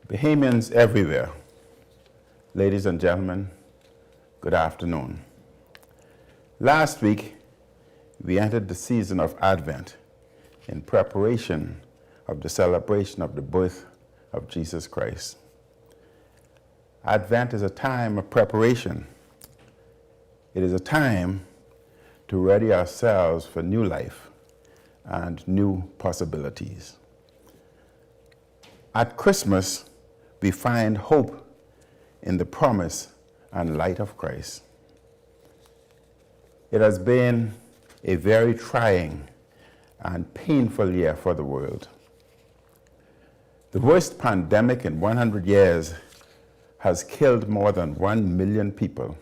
Bahamians everywhere, ladies and gentlemen, good afternoon. Last week, we entered the season of Advent in preparation of the celebration of the birth of Jesus Christ. Advent is a time of preparation. It is a time to ready ourselves for new life and new possibilities. At Christmas, we find hope in the promise and light of Christ. It has been a very trying and painful year for the world. The worst pandemic in 100 years has killed more than 1 million people,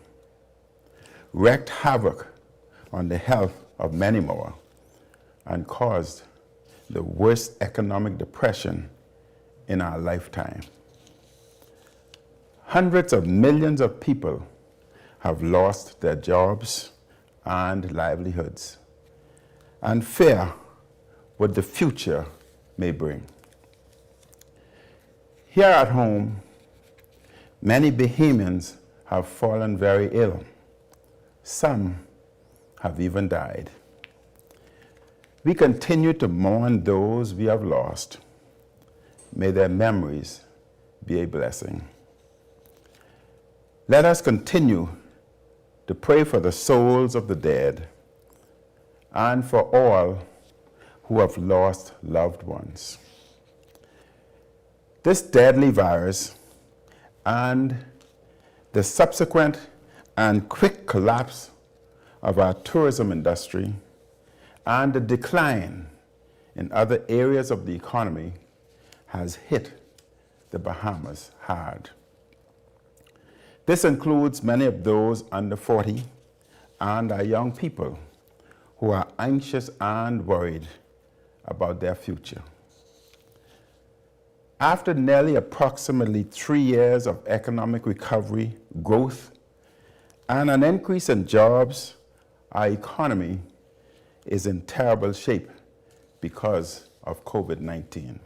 wreaked havoc on the health of many more, and caused the worst economic depression in our lifetime. Hundreds of millions of people have lost their jobs and livelihoods, and fear what the future may bring. Here at home, many Bahamians have fallen very ill. Some have even died. We continue to mourn those we have lost. May their memories be a blessing. Let us continue to pray for the souls of the dead and for all who have lost loved ones. This deadly virus and the subsequent and quick collapse of our tourism industry and the decline in other areas of the economy has hit the Bahamas hard. This includes many of those under 40 and our young people who are anxious and worried about their future. After nearly approximately 3 years of economic recovery, growth, and an increase in jobs, our economy is in terrible shape because of COVID-19.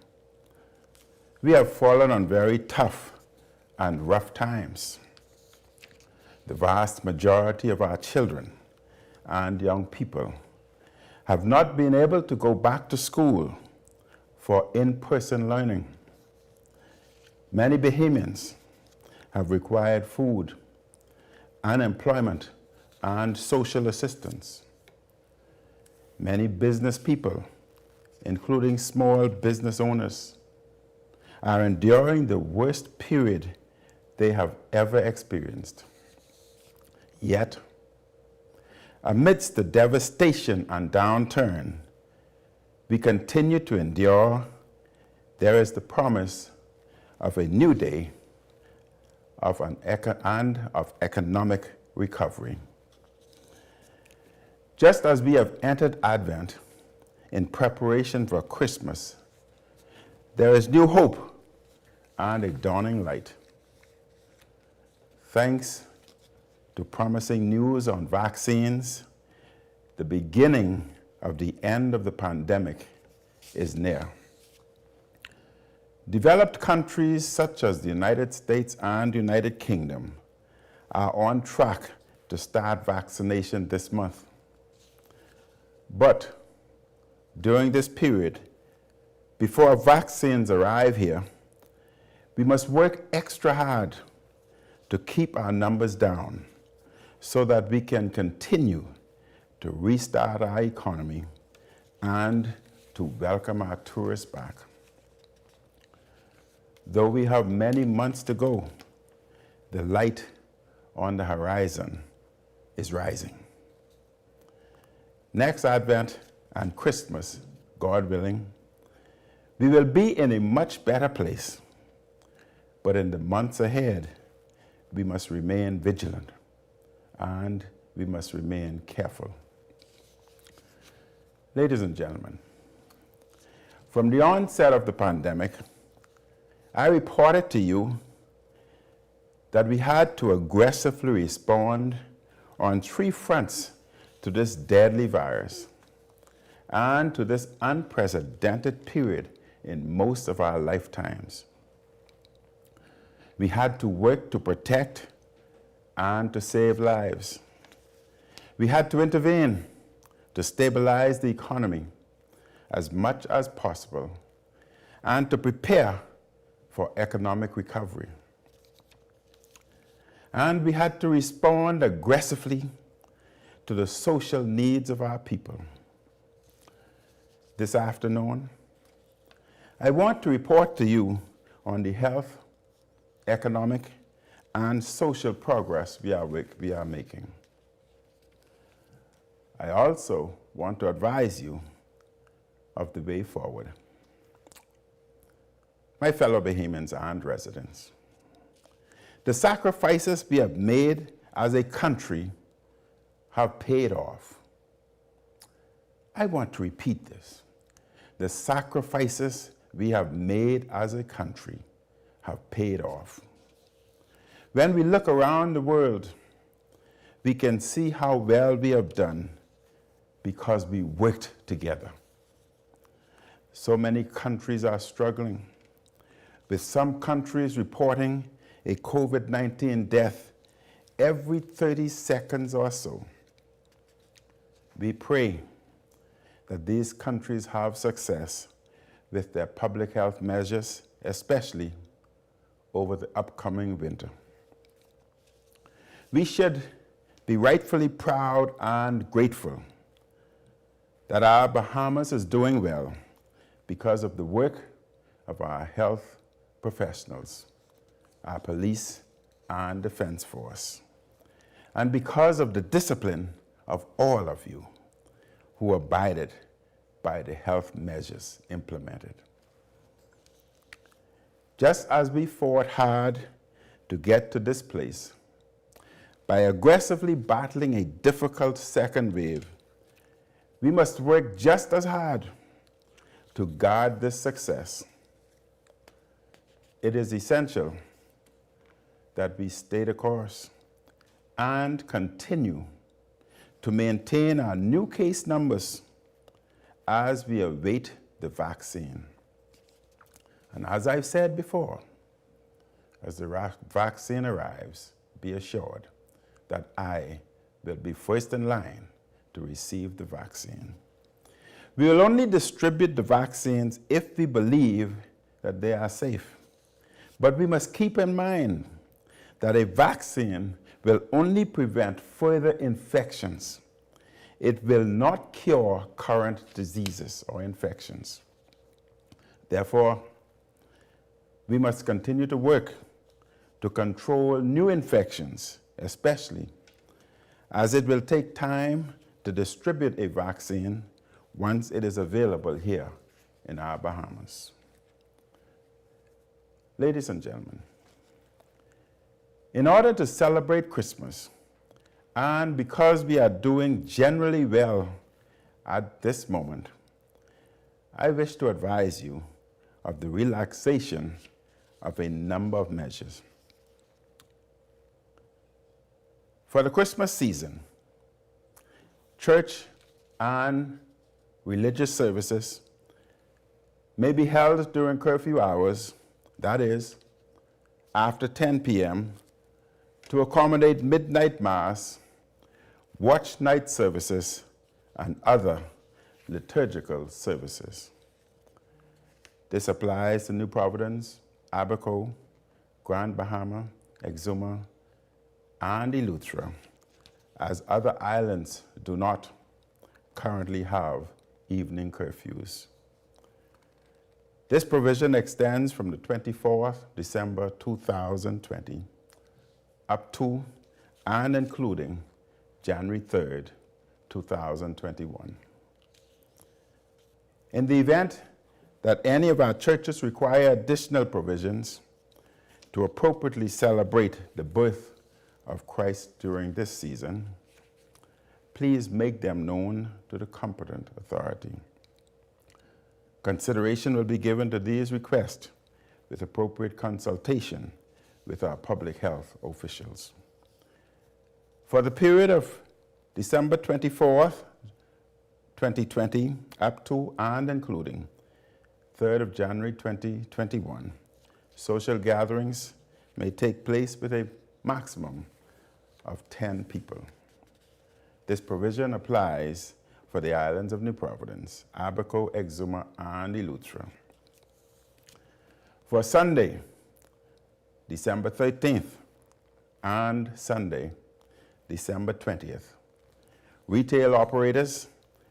We have fallen on very tough and rough times. The vast majority of our children and young people have not been able to go back to school for in-person learning. Many Bahamians have required food, unemployment, and social assistance. Many business people, including small business owners, are enduring the worst period they have ever experienced. Yet, amidst the devastation and downturn we continue to endure, there is the promise of a new day of economic recovery. Just as we have entered Advent in preparation for Christmas, there is new hope and a dawning light. Thanks to promising news on vaccines, the beginning of the end of the pandemic is near. Developed countries such as the United States and United Kingdom are on track to start vaccination this month. But during this period, before vaccines arrive here, we must work extra hard to keep our numbers down so that we can continue to restart our economy and to welcome our tourists back. Though we have many months to go, the light on the horizon is rising. Next Advent and Christmas, God willing, we will be in a much better place. But in the months ahead, we must remain vigilant and we must remain careful. Ladies and gentlemen, from the onset of the pandemic, I reported to you that we had to aggressively respond on 3 fronts to this deadly virus and to this unprecedented period in most of our lifetimes. We had to work to protect and to save lives. We had to intervene to stabilize the economy as much as possible and to prepare for economic recovery. And we had to respond aggressively to the social needs of our people. This afternoon, I want to report to you on the health, economic, and social progress we are making. I also want to advise you of the way forward. My fellow Bahamians and residents, the sacrifices we have made as a country have paid off. I want to repeat this. The sacrifices we have made as a country have paid off. When we look around the world, we can see how well we have done because we worked together. So many countries are struggling, with some countries reporting a COVID-19 death every 30 seconds or so. We pray that these countries have success with their public health measures, especially over the upcoming winter. We should be rightfully proud and grateful that our Bahamas is doing well because of the work of our health professionals, our police and defense force, and because of the discipline of all of you who abided by the health measures implemented. Just as we fought hard to get to this place, by aggressively battling a difficult second wave, we must work just as hard to guard this success. It is essential that we stay the course and continue to maintain our new case numbers as we await the vaccine. And as I've said before, as the vaccine arrives, be assured that I will be first in line to receive the vaccine. We will only distribute the vaccines if we believe that they are safe. But we must keep in mind that a vaccine will only prevent further infections. It will not cure current diseases or infections. Therefore, we must continue to work to control new infections, especially as it will take time to distribute a vaccine once it is available here in our Bahamas. Ladies and gentlemen, in order to celebrate Christmas, and because we are doing generally well at this moment, I wish to advise you of the relaxation of a number of measures. For the Christmas season, church and religious services may be held during curfew hours, that is, after 10 p.m., to accommodate midnight mass, watch night services, and other liturgical services. This applies to New Providence, Abaco, Grand Bahama, Exuma, and Eleuthera, as other islands do not currently have evening curfews. This provision extends from the 24th December 2020 up to and including January 3rd, 2021. In the event that any of our churches require additional provisions to appropriately celebrate the birth of Christ during this season, please make them known to the competent authority. Consideration will be given to these requests with appropriate consultation with our public health officials. For the period of December 24th, 2020, up to and including 3rd of January 2021, social gatherings may take place with a maximum of 10 people. This provision applies for the islands of New Providence, Abaco, Exuma, and Eleuthera. For Sunday, December 13th, and Sunday, December 20th, retail operators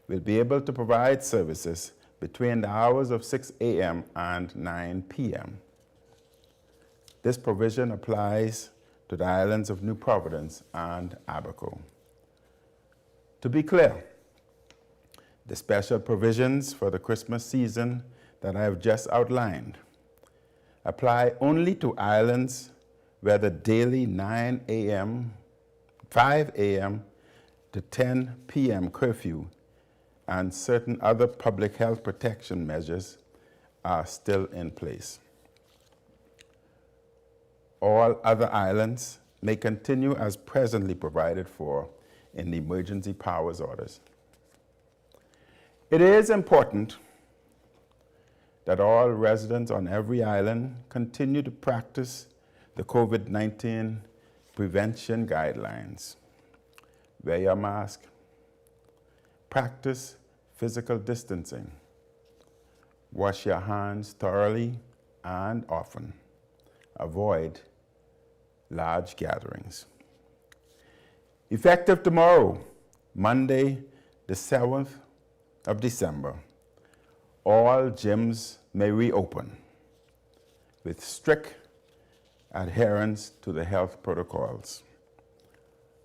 will be able to provide services between the hours of 6 a.m. and 9 p.m. This provision applies to the islands of New Providence and Abaco. To be clear, the special provisions for the Christmas season that I have just outlined apply only to islands where the daily 5 a.m. to 10 p.m. curfew and certain other public health protection measures are still in place. All other islands may continue as presently provided for in the emergency powers orders. It is important that all residents on every island continue to practice the COVID-19 prevention guidelines. Wear your mask, practice physical distancing, wash your hands thoroughly and often, avoid large gatherings. Effective tomorrow, Monday, the 7th of December, all gyms may reopen with strict adherence to the health protocols.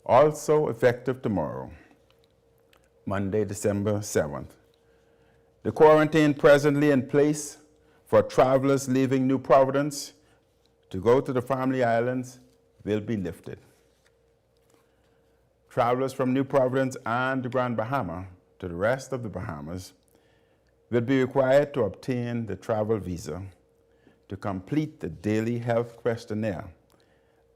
Also effective tomorrow, Monday, December 7th, the quarantine presently in place for travelers leaving New Providence to go to the Family Islands will be lifted. Travelers from New Providence and the Grand Bahama to the rest of the Bahamas will be required to obtain the travel visa, to complete the daily health questionnaire,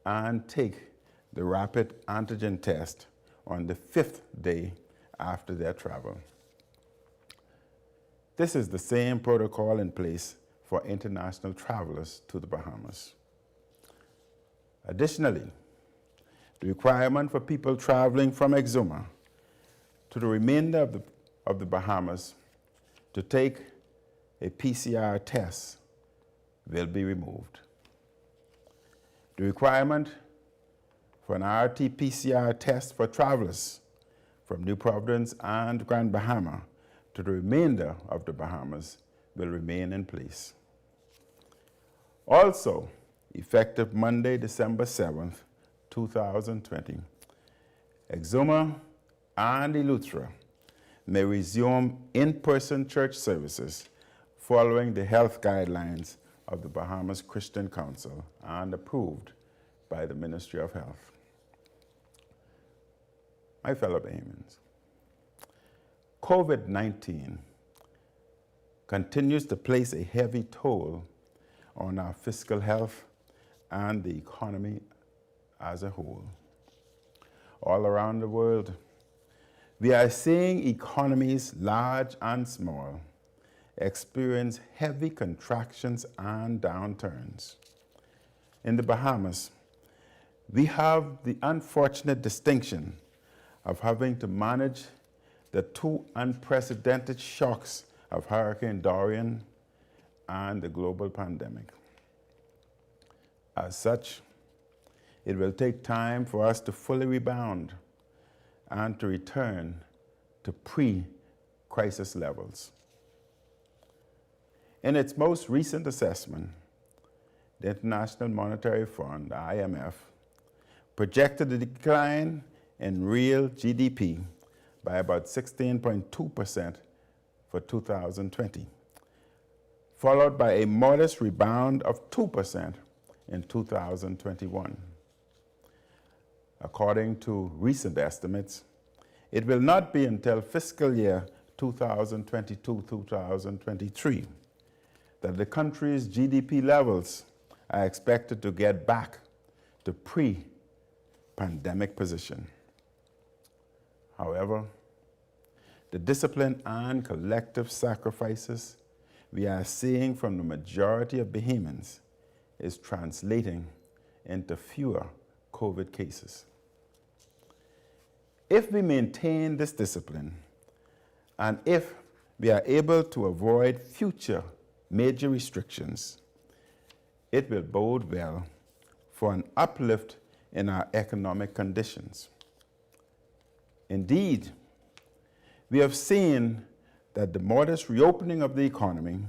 and take the rapid antigen test on the 5th day after their travel. This is the same protocol in place for international travelers to the Bahamas. Additionally, the requirement for people traveling from Exuma to the remainder of the Bahamas to take a PCR test will be removed. The requirement for an RT-PCR test for travelers from New Providence and Grand Bahama to the remainder of the Bahamas will remain in place. Also, effective Monday, December 7th, 2020, Exuma and Eleuthera may resume in-person church services following the health guidelines of the Bahamas Christian Council and approved by the Ministry of Health. My fellow Bahamians, COVID-19 continues to place a heavy toll on our fiscal health and the economy as a whole. All around the world, we are seeing economies, large and small, experience heavy contractions and downturns. In the Bahamas, we have the unfortunate distinction of having to manage the two unprecedented shocks of Hurricane Dorian and the global pandemic. As such, it will take time for us to fully rebound and to return to pre-crisis levels. In its most recent assessment, the International Monetary Fund, the IMF, projected a decline in real GDP by about 16.2% for 2020, followed by a modest rebound of 2% in 2021. According to recent estimates, it will not be until fiscal year 2022-2023 that the country's GDP levels are expected to get back to pre-pandemic position. However, the discipline and collective sacrifices we are seeing from the majority of Bahamians is translating into fewer COVID cases. If we maintain this discipline, and if we are able to avoid future major restrictions, it will bode well for an uplift in our economic conditions. Indeed, we have seen that the modest reopening of the economy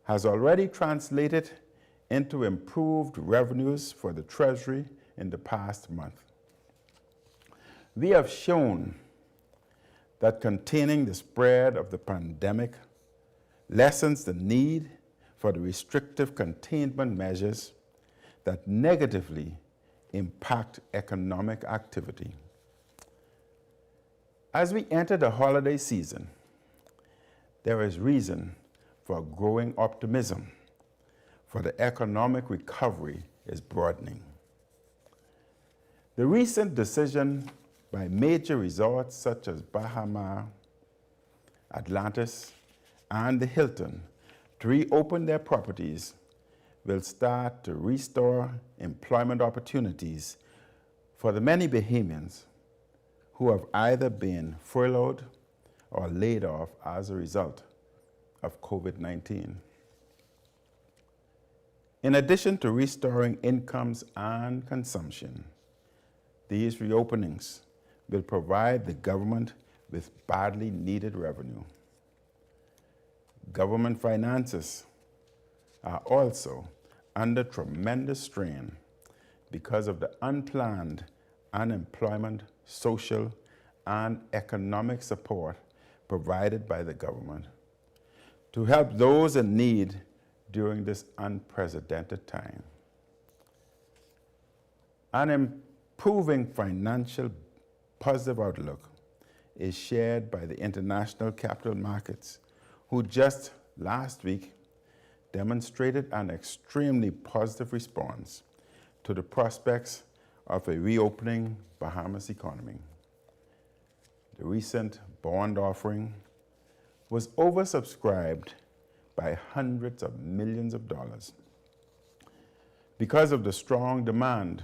has already translated into improved revenues for the Treasury in the past month. We have shown that containing the spread of the pandemic lessens the need for the restrictive containment measures that negatively impact economic activity. As we enter the holiday season, there is reason for growing optimism, for the economic recovery is broadening. The recent decision by major resorts such as Bahama, Atlantis, and the Hilton to reopen their properties will start to restore employment opportunities for the many Bahamians who have either been furloughed or laid off as a result of COVID-19. In addition to restoring incomes and consumption, these reopenings will provide the government with badly needed revenue. Government finances are also under tremendous strain because of the unplanned unemployment, social, and economic support provided by the government to help those in need during this unprecedented time. An improving financial positive outlook is shared by the international capital markets, who just last week demonstrated an extremely positive response to the prospects of a reopening Bahamas economy. The recent bond offering was oversubscribed by hundreds of millions of dollars. Because of the strong demand,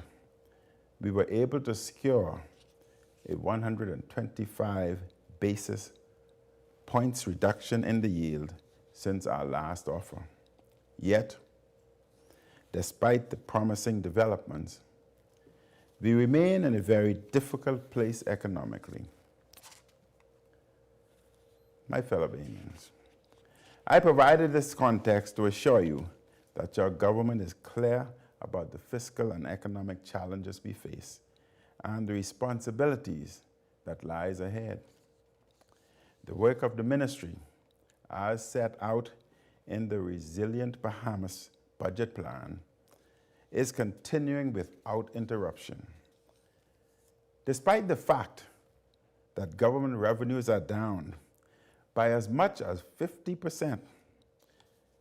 we were able to secure a 125 basis points reduction in the yield since our last offer. Yet, despite the promising developments, we remain in a very difficult place economically. My fellow Bahamians, I provided this context to assure you that your government is clear about the fiscal and economic challenges we face and the responsibilities that lies ahead. The work of the ministry, as set out in the Resilient Bahamas budget plan, is continuing without interruption. Despite the fact that government revenues are down by as much as 50%,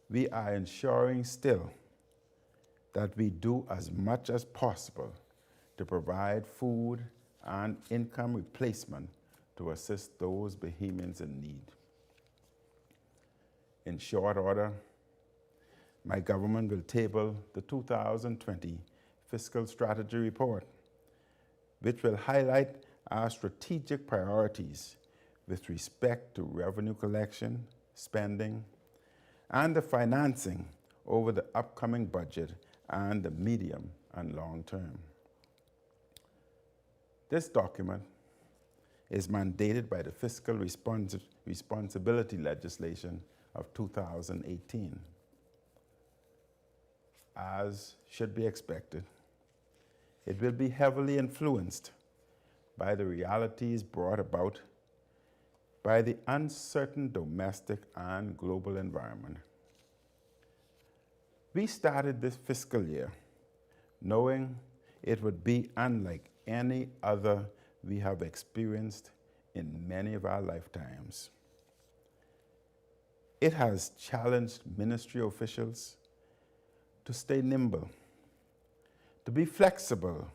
we are ensuring still that we do as much as possible to provide food and income replacement to assist those Bahamians in need. In short order, my government will table the 2020 Fiscal Strategy Report, which will highlight our strategic priorities with respect to revenue collection, spending, and the financing over the upcoming budget and the medium and long term. This document is mandated by the Fiscal Responsibility legislation of 2018. As should be expected, it will be heavily influenced by the realities brought about by the uncertain domestic and global environment. We started this fiscal year knowing it would be unlike any other we have experienced in many of our lifetimes. It has challenged ministry officials to stay nimble, to be flexible,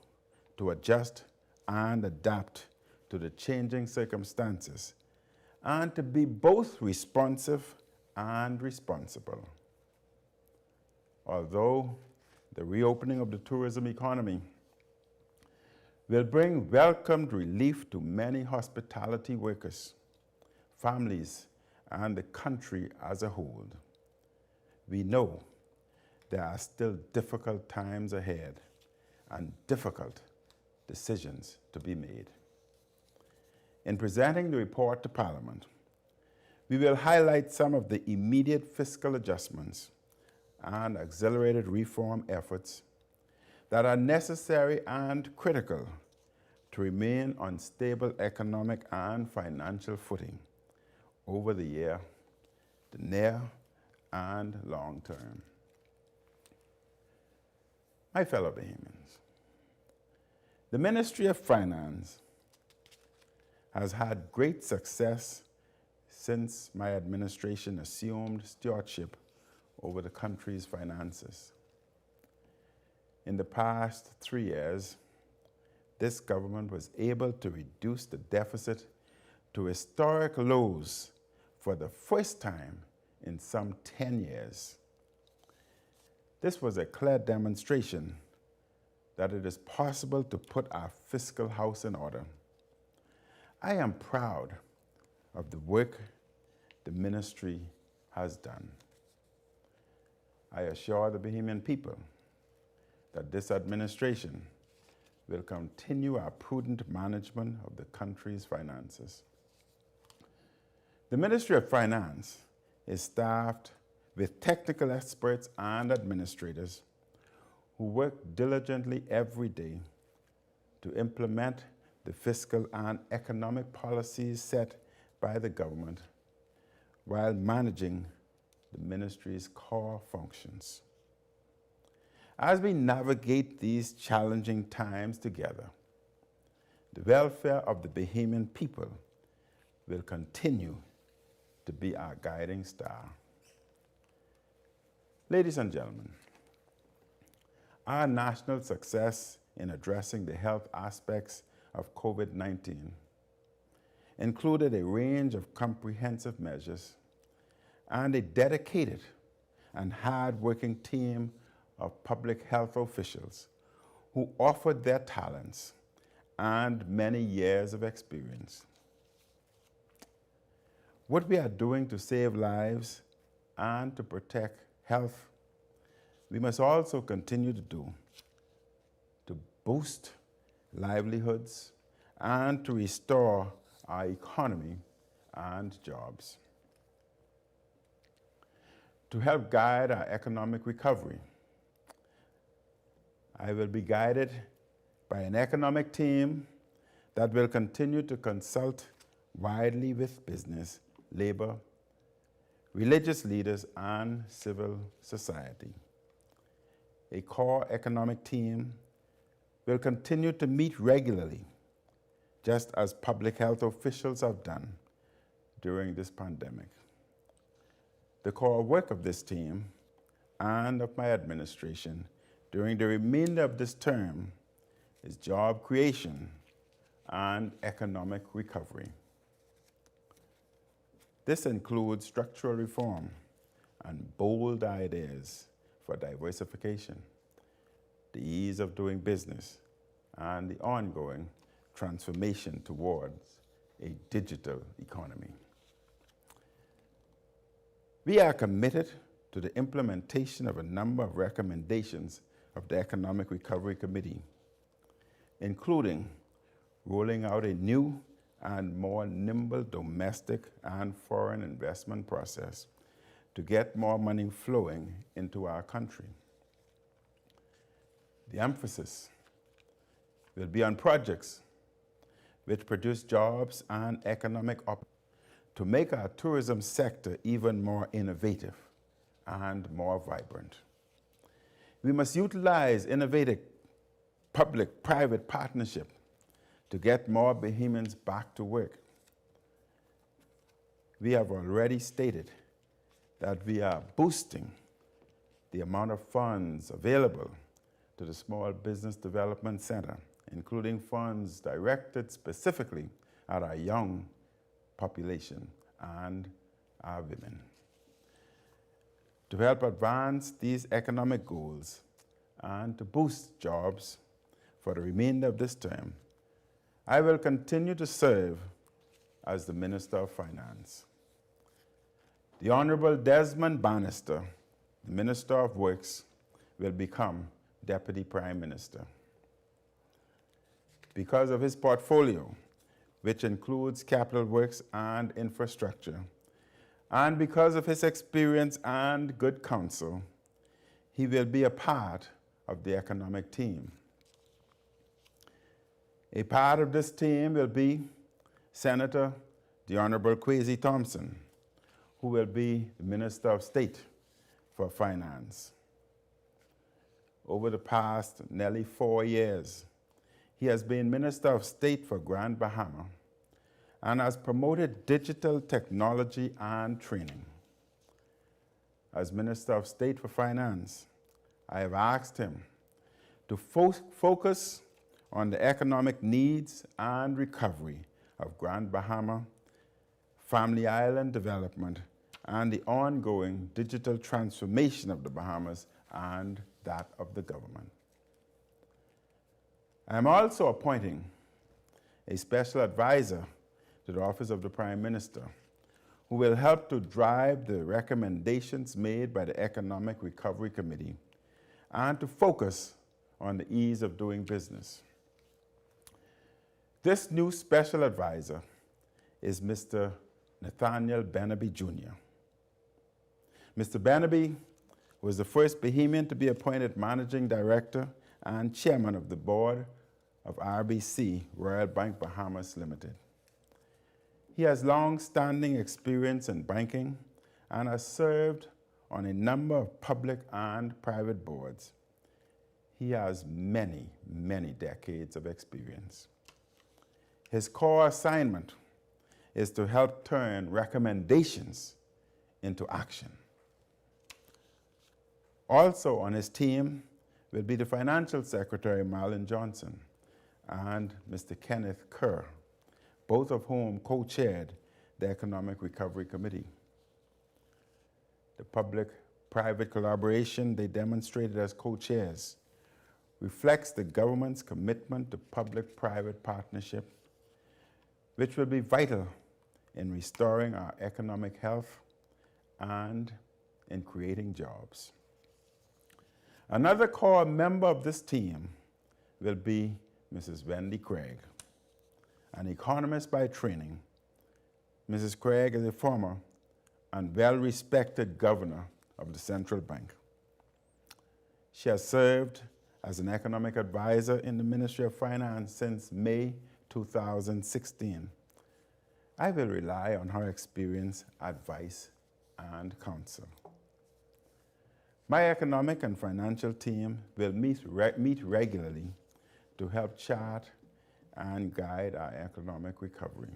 to adjust and adapt to the changing circumstances, and to be both responsive and responsible. Although the reopening of the tourism economy will bring welcomed relief to many hospitality workers, families, and the country as a whole. We know there are still difficult times ahead and difficult decisions to be made. In presenting the report to Parliament, we will highlight some of the immediate fiscal adjustments and accelerated reform efforts that are necessary and critical to remain on stable economic and financial footing over the near and long term. My fellow Bahamians, the Ministry of Finance has had great success since my administration assumed stewardship over the country's finances. In the past 3 years, this government was able to reduce the deficit to historic lows for the first time in some 10 years. This was a clear demonstration that it is possible to put our fiscal house in order. I am proud of the work the ministry has done. I assure the Bahamian people that this administration will continue our prudent management of the country's finances. The Ministry of Finance is staffed with technical experts and administrators who work diligently every day to implement the fiscal and economic policies set by the government while managing the ministry's core functions. As we navigate these challenging times together, the welfare of the Bahamian people will continue to be our guiding star. Ladies and gentlemen, our national success in addressing the health aspects of COVID-19 included a range of comprehensive measures and a dedicated and hard-working team of public health officials who offered their talents and many years of experience. What we are doing to save lives and to protect health, we must also continue to do to boost livelihoods and to restore our economy and jobs. To help guide our economic recovery, I will be guided by an economic team that will continue to consult widely with business, labor, religious leaders, and civil society. A core economic team will continue to meet regularly, just as public health officials have done during this pandemic. The core work of this team and of my administration during the remainder of this term is job creation and economic recovery. This includes structural reform and bold ideas for diversification, the ease of doing business, and the ongoing transformation towards a digital economy. We are committed to the implementation of a number of recommendations of the Economic Recovery Committee, including rolling out a new and more nimble domestic and foreign investment process to get more money flowing into our country. The emphasis will be on projects which produce jobs and economic opportunities to make our tourism sector even more innovative and more vibrant. We must utilize innovative public-private partnership to get more Bahamians back to work. We have already stated that we are boosting the amount of funds available to the Small Business Development Center, including funds directed specifically at our young population and our women. To help advance these economic goals and to boost jobs for the remainder of this term, I will continue to serve as the Minister of Finance. The Honorable Desmond Bannister, the Minister of Works, will become Deputy Prime Minister. Because of his portfolio, which includes capital works and infrastructure, and because of his experience and good counsel, he will be a part of the economic team. A part of this team will be Senator the Honorable Kwesi Thompson, who will be the Minister of State for Finance. Over the past nearly 4 years, he has been Minister of State for Grand Bahama and has promoted digital technology and training. As Minister of State for Finance, I have asked him to focus on the economic needs and recovery of Grand Bahama, Family Island development, and the ongoing digital transformation of the Bahamas and that of the government. I am also appointing a special advisor to the Office of the Prime Minister, who will help to drive the recommendations made by the Economic Recovery Committee and to focus on the ease of doing business. This new special advisor is Mr. Nathaniel Benaby Jr. Mr. Benaby was the first Bahamian to be appointed Managing Director and Chairman of the Board of RBC, Royal Bank Bahamas Limited. He has long-standing experience in banking and has served on a number of public and private boards. He has many, many decades of experience. His core assignment is to help turn recommendations into action. Also on his team will be the Financial Secretary, Marlon Johnson, and Mr. Kenneth Kerr, both of whom co-chaired the Economic Recovery Committee. The public-private collaboration they demonstrated as co-chairs reflects the government's commitment to public-private partnership, which will be vital in restoring our economic health and in creating jobs. Another core member of this team will be Mrs. Wendy Craig, an economist by training. Mrs. Craig is a former and well-respected governor of the Central Bank. She has served as an economic advisor in the Ministry of Finance since May 2016. I will rely on her experience, advice, and counsel. My economic and financial team will meet regularly to help chart and guide our economic recovery.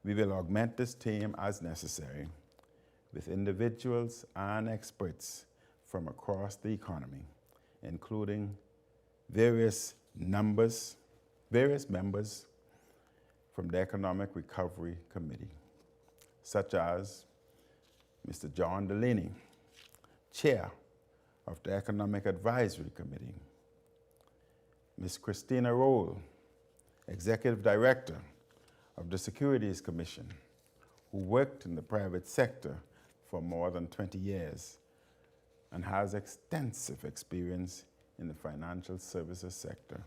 We will augment this team as necessary with individuals and experts from across the economy, including various members from the Economic Recovery Committee, such as Mr. John Delaney, Chair of the Economic Advisory Committee, Ms. Christina Roll, Executive Director of the Securities Commission, who worked in the private sector for more than 20 years and has extensive experience in the financial services sector.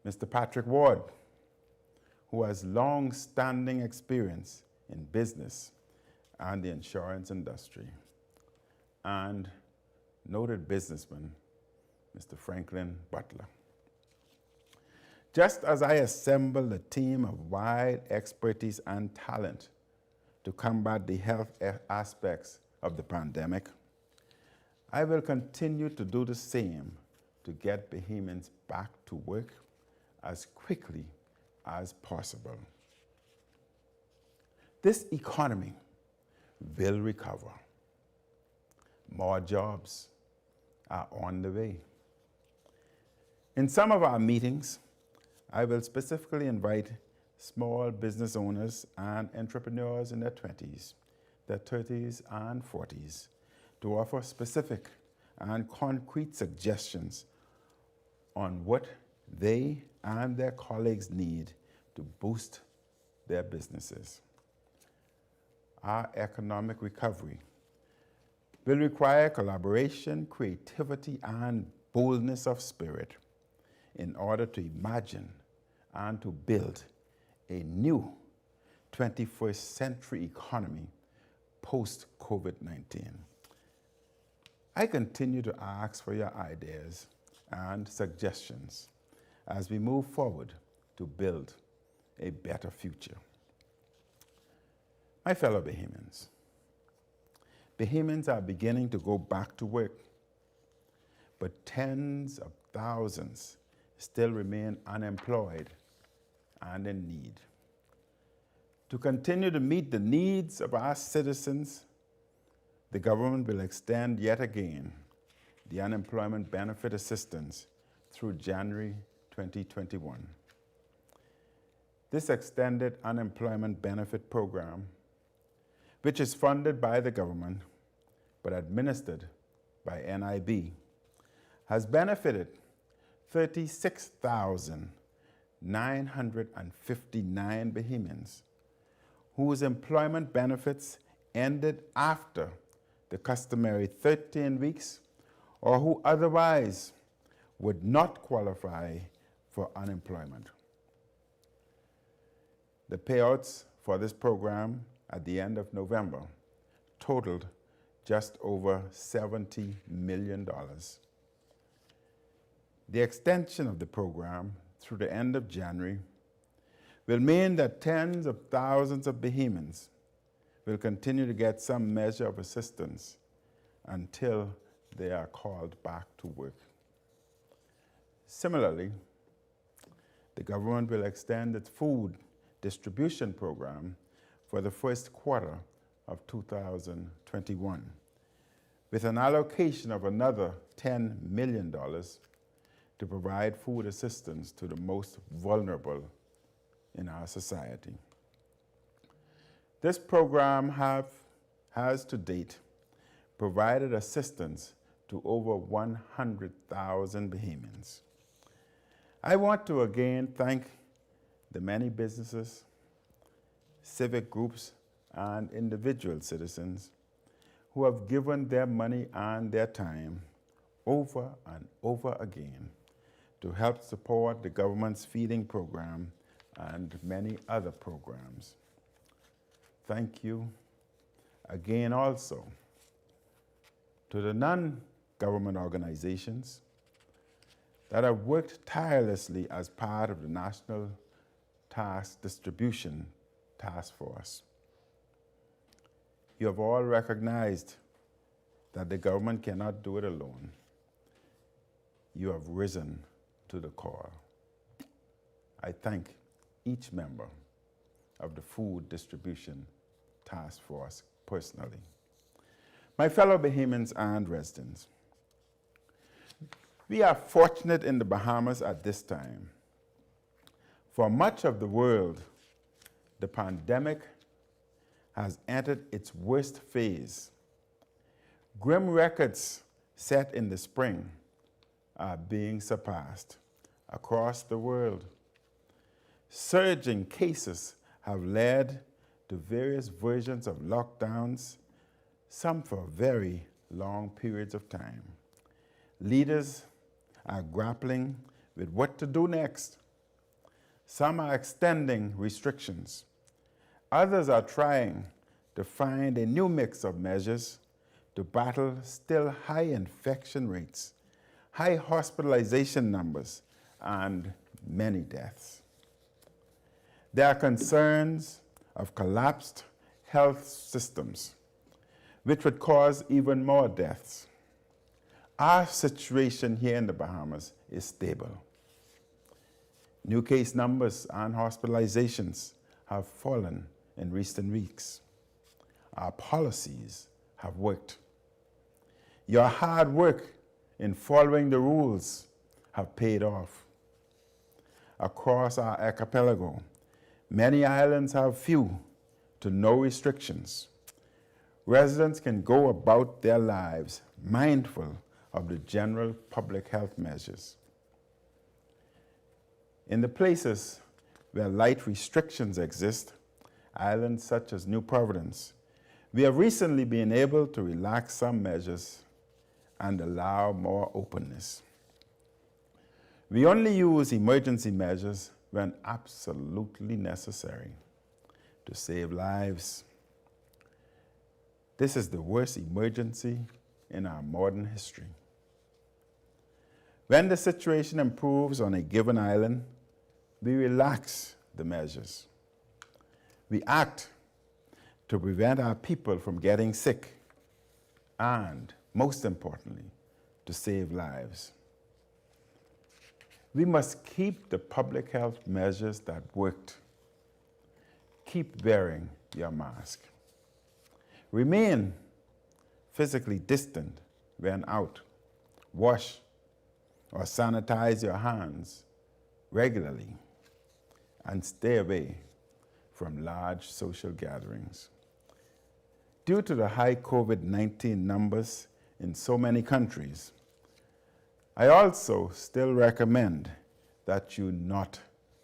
Mr. Patrick Ward, who has long-standing experience in business and the insurance industry, and noted businessman, Mr. Franklin Butler. Just as I assembled a team of wide expertise and talent to combat the health aspects of the pandemic, I will continue to do the same to get Bahamians back to work as quickly as possible. This economy will recover. More jobs are on the way. In some of our meetings, I will specifically invite small business owners and entrepreneurs in their 20s, their 30s, and 40s to offer specific and concrete suggestions on what they and their colleagues need to boost their businesses. Our economic recovery will require collaboration, creativity, and boldness of spirit in order to imagine and to build a new 21st century economy post-COVID-19. I continue to ask for your ideas and suggestions as we move forward to build a better future. My fellow Bahamians, Bahamians are beginning to go back to work, but tens of thousands still remain unemployed and in need. To continue to meet the needs of our citizens, the government will extend yet again the unemployment benefit assistance through January 2021. This extended unemployment benefit program, which is funded by the government but administered by NIB, has benefited 36,959 Bahamians whose employment benefits ended after the customary 13 weeks or who otherwise would not qualify for unemployment. The payouts for this program at the end of November totaled just over $70 million. The extension of the program through the end of January will mean that tens of thousands of Bahamians will continue to get some measure of assistance until they are called back to work. Similarly, the government will extend its food distribution program for the first quarter of 2021, with an allocation of another $10 million to provide food assistance to the most vulnerable in our society. This program has to date provided assistance to over 100,000 Bahamians. I want to again thank the many businesses, civic groups, and individual citizens who have given their money and their time over and over again to help support the government's feeding program and many other programs. Thank you again also to the non-government organizations that have worked tirelessly as part of the National Task Distribution Task Force. You have all recognized that the government cannot do it alone. You have risen to the call. I thank each member of the Food Distribution Task Force personally. My fellow Bahamians and residents, we are fortunate in the Bahamas at this time. For much of the world, the pandemic has entered its worst phase. Grim records set in the spring are being surpassed across the world. Surging cases have led to various versions of lockdowns, some for very long periods of time. Leaders are grappling with what to do next. Some are extending restrictions. Others are trying to find a new mix of measures to battle still high infection rates, high hospitalization numbers, and many deaths. There are concerns of collapsed health systems, which would cause even more deaths. Our situation here in the Bahamas is stable. New case numbers and hospitalizations have fallen in recent weeks. Our policies have worked. Your hard work in following the rules have paid off. Across our archipelago, many islands have few to no restrictions. Residents can go about their lives mindful of the general public health measures. In the places where light restrictions exist, islands such as New Providence, we have recently been able to relax some measures and allow more openness. We only use emergency measures when absolutely necessary to save lives. This is the worst emergency in our modern history. When the situation improves on a given island, we relax the measures. We act to prevent our people from getting sick and, most importantly, to save lives. We must keep the public health measures that worked. Keep wearing your mask. Remain physically distant when out. Wash or sanitize your hands regularly and stay away from large social gatherings. Due to the high COVID-19 numbers in so many countries, I also still recommend that you not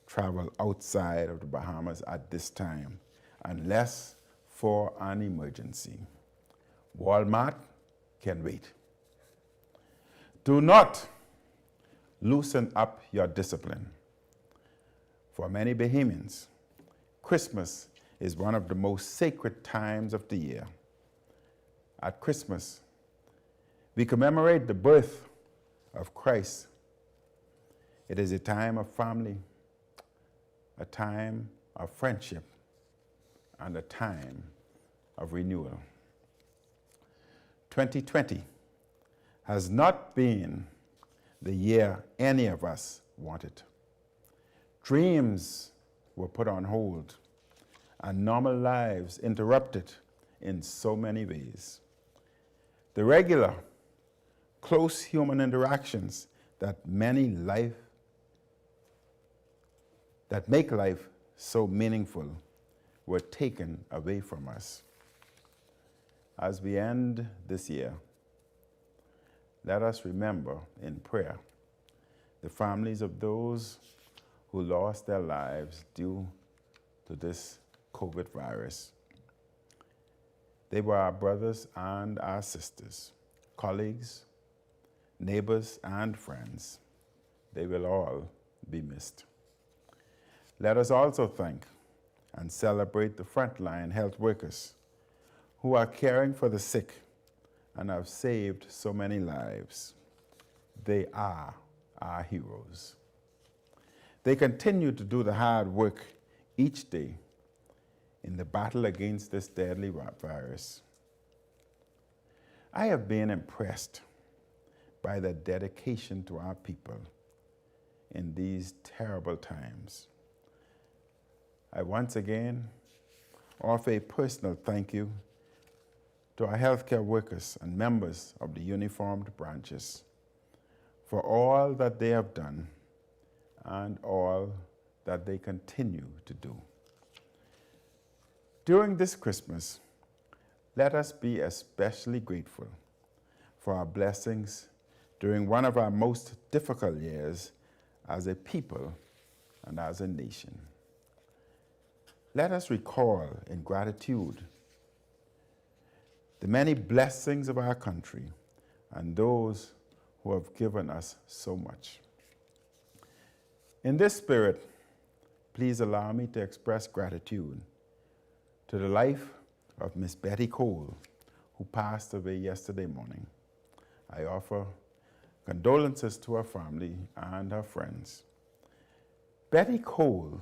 travel outside of the Bahamas at this time unless for an emergency. Walmart can wait. Do not loosen up your discipline. For many Bahamians, Christmas is one of the most sacred times of the year. At Christmas, we commemorate the birth of Christ. It is a time of family, a time of friendship, and a time of renewal. 2020 has not been the year any of us wanted. Dreams were put on hold and normal lives interrupted in so many ways. The regular, close human interactions that make life so meaningful were taken away from us. As we end this year, let us remember in prayer the families of those who lost their lives due to this COVID virus. They were our brothers and our sisters, colleagues, neighbors, and friends. They will all be missed. Let us also thank and celebrate the frontline health workers who are caring for the sick and have saved so many lives. They are our heroes. They continue to do the hard work each day in the battle against this deadly virus. I have been impressed by the dedication to our people in these terrible times. I once again offer a personal thank you to our healthcare workers and members of the uniformed branches for all that they have done and all that they continue to do. During this Christmas, let us be especially grateful for our blessings during one of our most difficult years as a people and as a nation. Let us recall in gratitude the many blessings of our country and those who have given us so much. In this spirit, please allow me to express gratitude to the life of Miss Betty Cole, who passed away yesterday morning. I offer condolences to her family and her friends. Betty Cole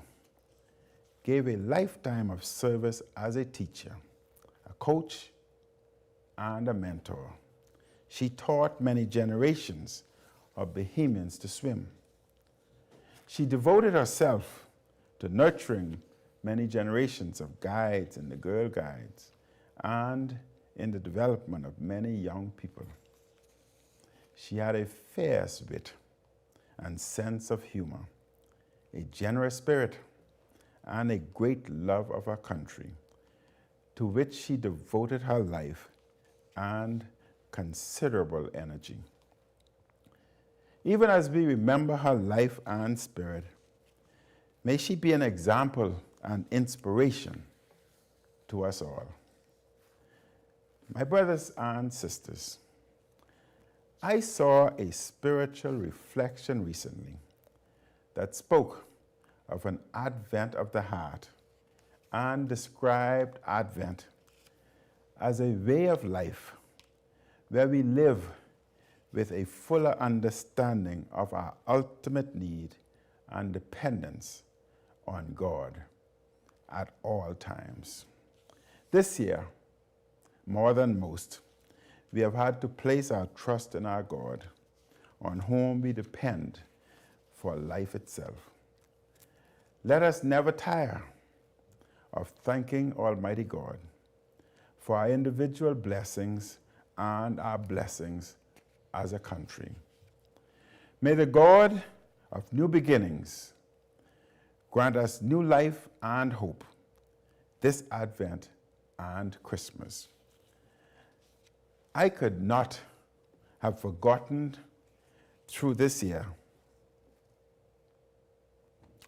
gave a lifetime of service as a teacher, a coach, and a mentor. She taught many generations of Bahamians to swim. She devoted herself to nurturing many generations of guides in the Girl Guides and in the development of many young people. She had a fierce wit and sense of humor, a generous spirit, and a great love of her country, to which she devoted her life and considerable energy. Even as we remember her life and spirit, may she be an example and inspiration to us all. My brothers and sisters, I saw a spiritual reflection recently that spoke of an advent of the heart and described Advent as a way of life where we live with a fuller understanding of our ultimate need and dependence on God at all times. This year, more than most, we have had to place our trust in our God, on whom we depend for life itself. Let us never tire of thanking Almighty God for our individual blessings and our blessings as a country. May the God of new beginnings grant us new life and hope this Advent and Christmas. I could not have forgotten through this year.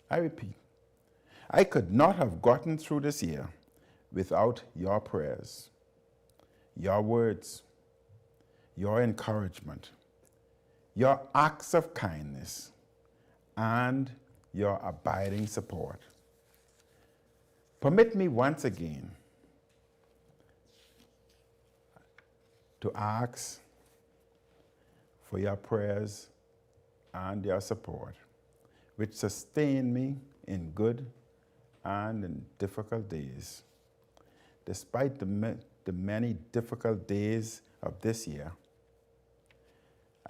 I repeat, I could not have gotten through this year without your prayers, your words, your encouragement, your acts of kindness, and your abiding support. Permit me once again to ask for your prayers and your support, which sustain me in good and in difficult days. Despite the many difficult days of this year,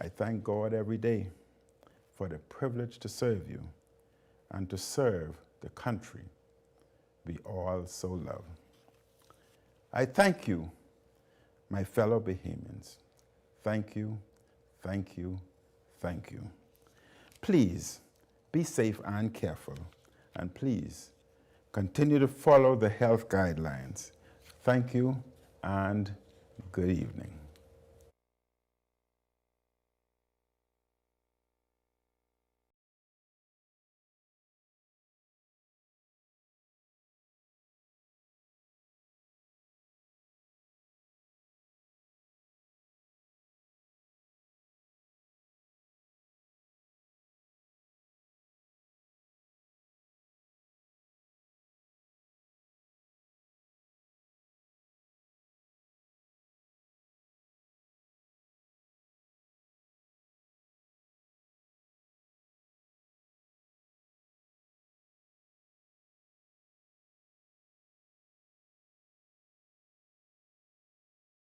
I thank God every day for the privilege to serve you and to serve the country we all so love. I thank you, my fellow Bahamians. Thank you, thank you, thank you. Please be safe and careful, and please continue to follow the health guidelines. Thank you and good evening.